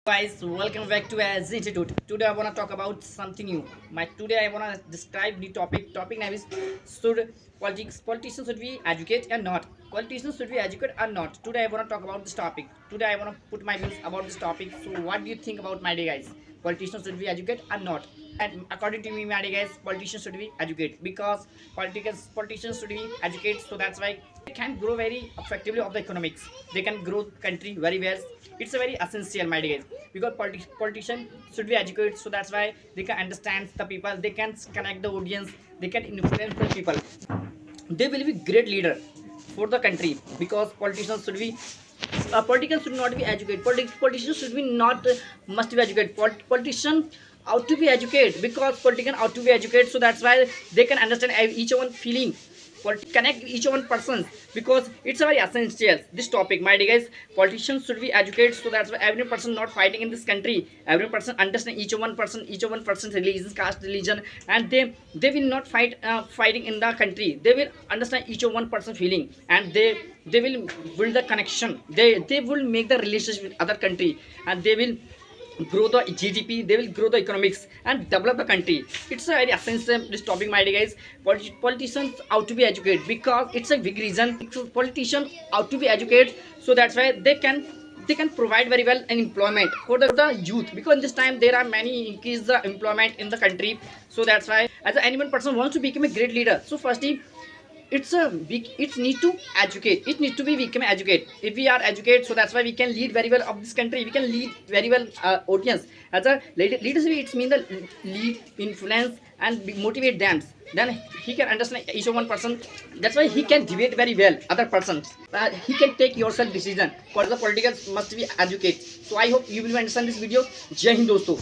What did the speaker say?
Guys, welcome back to Az Institute. Today I wanna talk about something new. Today I wanna describe the topic. Topic name is should politicians should we educate or not? Politicians should we educate or not? Today I wanna talk about this topic. Today I wanna put my views about this topic. So what do you think about my day, guys? Politicians should we educate or not? And according to me, my day, guys, politicians should be educate because politicians should be educate. So that's why they can grow very effectively of the economics. They can grow country very well. It's a very essential, my dear guys, because politicians should be educated, so that's why they can understand the people, they can connect the audience, they can influence the people. They will be great leader for the country because politicians should be politicians should not be educated. Politicians should be not must be educated. Politicians ought to be educated because politicians ought to be educated, so that's why they can understand each one feeling, connect each one person, because it's a very essential this topic, my dear guys. Politicians should be educated, so that's why every person not fighting in this country, every person understand each one person's religion, caste, religion, and they will not fighting in the country. They will understand each one person feeling, and they will build the connection. They will make the relationship with other country, and they will grow the GDP, they will grow the economics and develop the country. It's a very essential this topic, my dear guys. Politicians ought to be educated because it's a big reason. Politicians ought to be educated, so that's why they can provide very well an employment for the youth, because in this time there are many increase the employment in the country. So that's why as anyone person wants to become a great leader, so firstly it's a big, it needs to educate, it needs to be become educate. If we are educated, so that's why we can lead very well of this country, we can lead very well audience. As a leadership, it's mean the lead, influence and motivate them. Then he can understand each one person, that's why he can debate very well other persons. He can take yourself decision, for the political must be educated. So I hope you will understand this video. Jai Hind dosto.